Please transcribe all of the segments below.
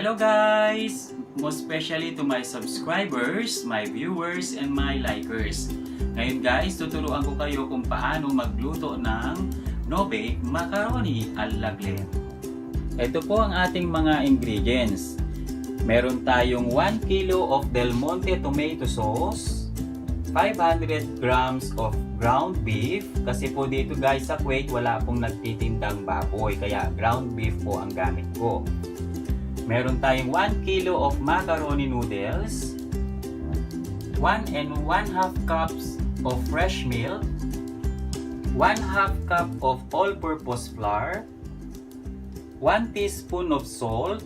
Hello guys! Most especially to my subscribers, my viewers, and my likers. Ngayon guys, tuturuan ko kayo kung paano magluto ng no-bake macaroni alla Glen. Ito po ang ating mga ingredients. Meron tayong 1 kilo of Del Monte tomato sauce, 500 grams of ground beef, kasi po dito guys sa Kuwait wala pong nagtitindang baboy, kaya ground beef po ang gamit ko. Meron tayong 1 kilo of macaroni noodles, 1 and 1/2 cups of fresh milk, 1/2 cup of all-purpose flour, 1 teaspoon of salt,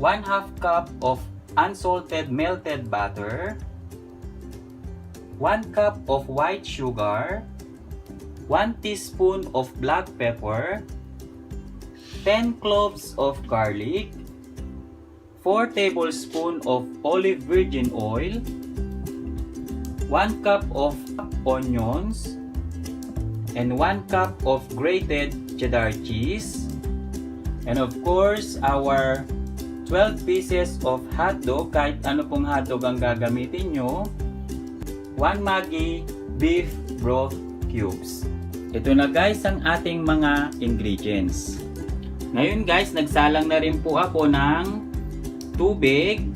1/2 cup of unsalted melted butter, 1 cup of white sugar, 1 teaspoon of black pepper, 10 cloves of garlic, 4 tablespoons of olive virgin oil, 1 cup of onions, and 1 cup of grated cheddar cheese, and of course our 12 pieces of hotdog, kahit ano pong hotdog ang gagamitin nyo, 1 Maggi beef broth cubes. Ito na guys ang ating mga ingredients. Ngayon guys, nagsalang na rin po ako ng tubig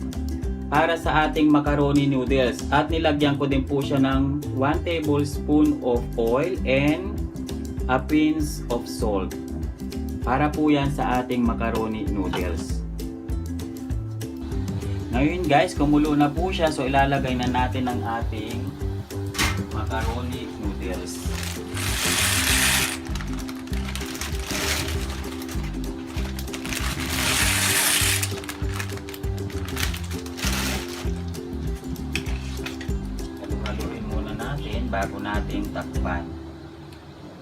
para sa ating macaroni noodles. At nilagyan ko din po siya ng 1 tablespoon of oil and a pinch of salt. Para po yan sa ating macaroni noodles. Ngayon guys, kumulo na po siya. So ilalagay na natin ang ating macaroni noodles. Bago natin takpan.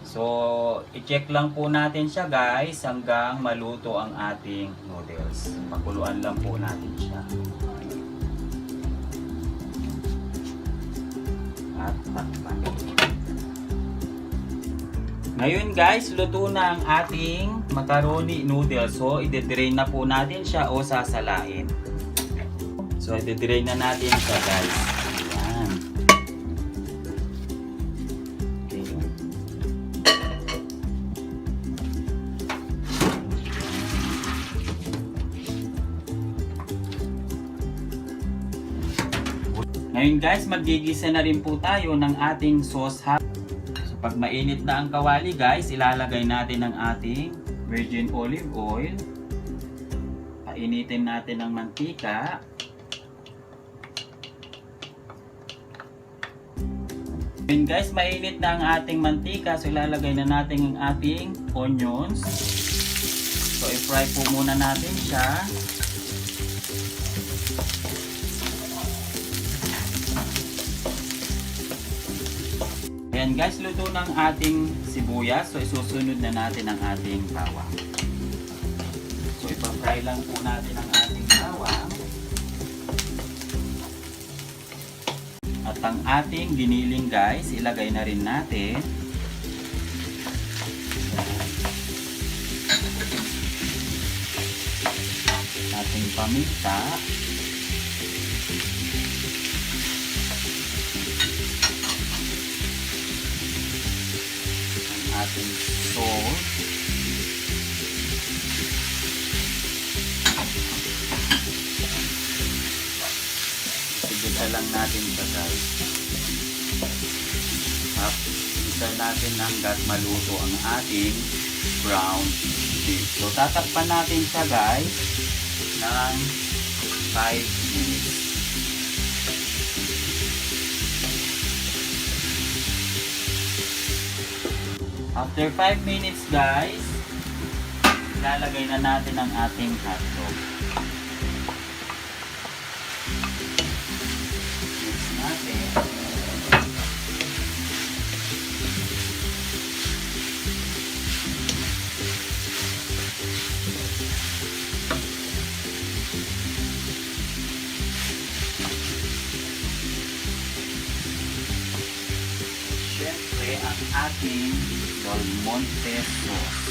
So, i-check lang po natin siya guys hanggang maluto ang ating noodles. Pakuluan lang po natin siya. At takpan. Ngayon guys, luto na ang ating macaroni noodles. So, i-drain na po natin siya o sasalain. So, i-drain na natin siya guys. Ngayon guys, magigisa na rin po tayo ng ating sauce. So pag mainit na ang kawali guys, ilalagay natin ang ating virgin olive oil. Painitin natin ang mantika. Ngayon guys, mainit na ang ating mantika. So ilalagay na natin ang ating onions. So i-fry po muna natin siya. Ayan guys, luto ng ating sibuyas. So isusunod na natin ang ating bawang. So ipa-fry lang po natin ang ating bawang. At ang ating giniling guys, ilagay na rin natin. Ating paminta. Ating salt, sigisa lang natin siya guys. At isa natin hanggat maluto ang ating ground beef. So tatakpan natin siya guys ng 5 minutes. After 5 minutes guys, ilalagay na natin ang ating hotdog. Mix natin. Siyempre ang ating Del Monte sauce.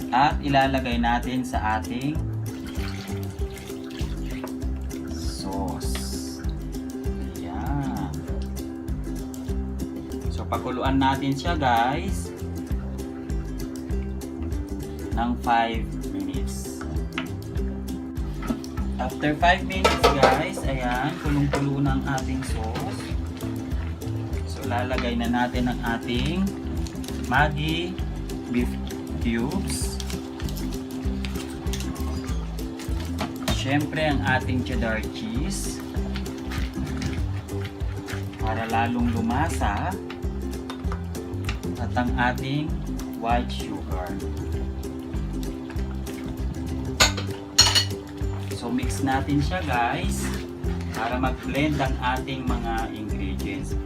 At ilalagay natin sa ating sauce. Ayan. So pakuluan natin siya guys ng 5 minutes. After 5 minutes guys, ayan, kulong-kulo ng ating sauce. So lalagay na natin ang ating Maggi beef cubes. Siyempre ang ating cheddar cheese para lalong lumasa, at ang ating white sugar. So mix natin siya guys para mag-blend ang ating mga ingredients.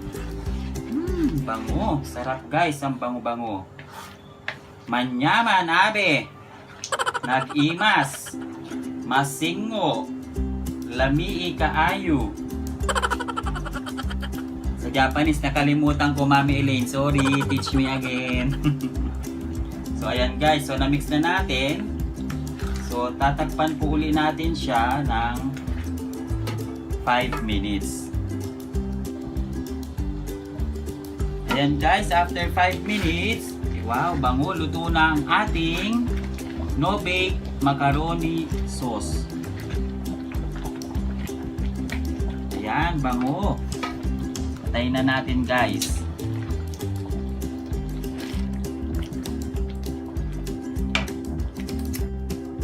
Bango, sarap guys, ang bango-bango. Manyaman abe, nag-imas, masingo, lamii kaayo. Sa Japanese nakalimutan ko, Mami Elaine, sorry, teach me again. So ayan guys, so na-mix na natin. So tatakpan po uli natin siya ng 5 minutes. Ayan guys, after 5 minutes, wow, bango, luto na ang ating no-bake macaroni sauce. Ayan, bango. Patayin na natin guys.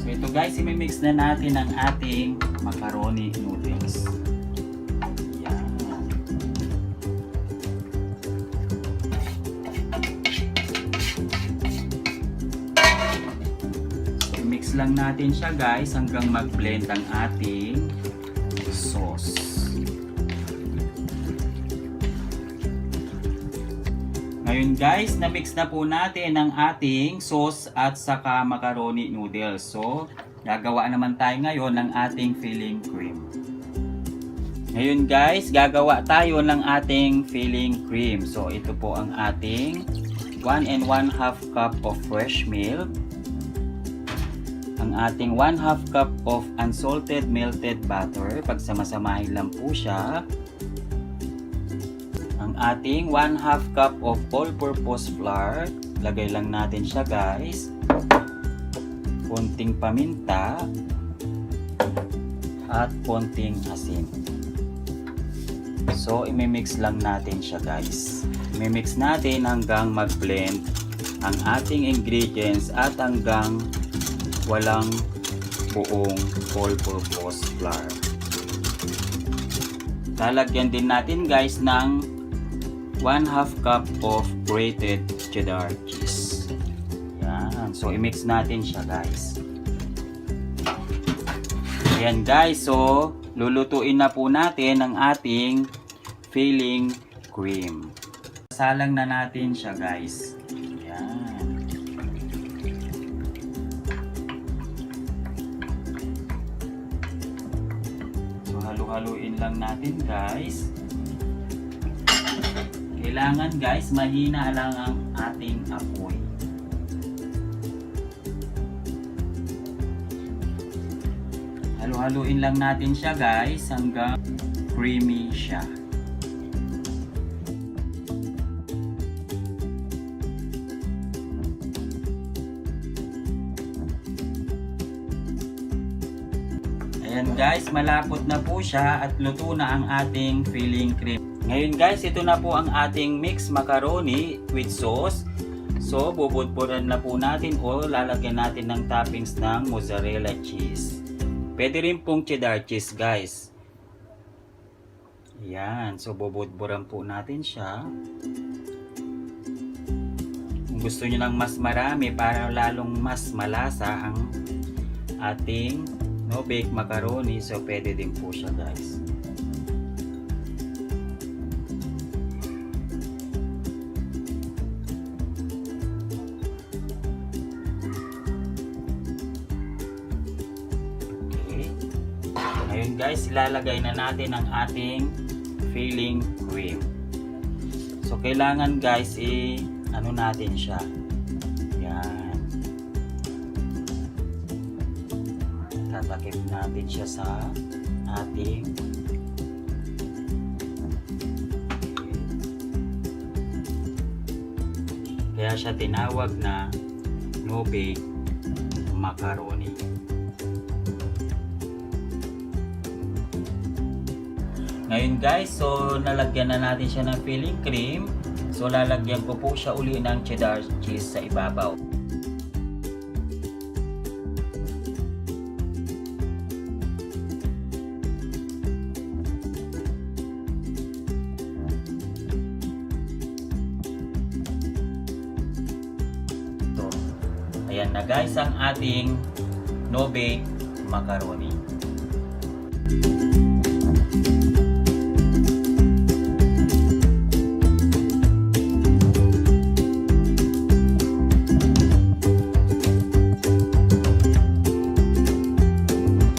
So ito guys, imimix na natin ang ating macaroni noodles. Mix lang natin siya guys hanggang mag-blend ang ating sauce. Ngayon guys, na-mix na po natin ang ating sauce at saka macaroni noodles. So, gagawa naman tayo ngayon ng ating filling cream. Ngayon guys, gagawa tayo ng ating filling cream. So, ito po ang ating 1 1/2 cup of fresh milk, ang ating 1/2 cup of unsalted melted butter, pagsamasamahin lang po siya, ang ating 1/2 cup of all-purpose flour, lagay lang natin siya guys, konting paminta, at konting asin. So, imimix lang natin siya guys. Imimix natin hanggang mag-blend ang ating ingredients at hanggang walang buong all-purpose flour. Lalagyan din natin guys ng 1/2 cup of grated cheddar cheese. Yan. So, i-mix natin siya guys. Ayan guys. So, lulutuin na po natin ang ating filling cream. Salang na natin siya guys. Yan. Haluin lang natin guys. Kailangan guys, mahina lang ang ating apoy. Haluin lang natin siya guys hanggang creamy siya. Ayan guys, malapot na po siya at luto na ang ating filling cream. Ngayon guys, ito na po ang ating mixed macaroni with sauce. So, bubudburan na po natin o lalagyan natin ng toppings ng mozzarella cheese. Pwede rin pong cheddar cheese guys. Ayan, so bubudburan po natin siya. Kung gusto nyo ng mas marami para lalong mas malasa ang ating no-bake macaroni, so pwede din po siya guys. Okay. Ngayon guys, ilalagay na natin ang ating filling cream. So kailangan guys ano natin siya. Yan. Tinatakip natin siya sa ating kaya siya tinawag na no-bake macaroni. Ngayon guys, so nalagyan na natin siya ng filling cream. So lalagyan ko po siya uli ng cheddar cheese sa ibabaw. Ayan na guys ang ating no-bake macaroni.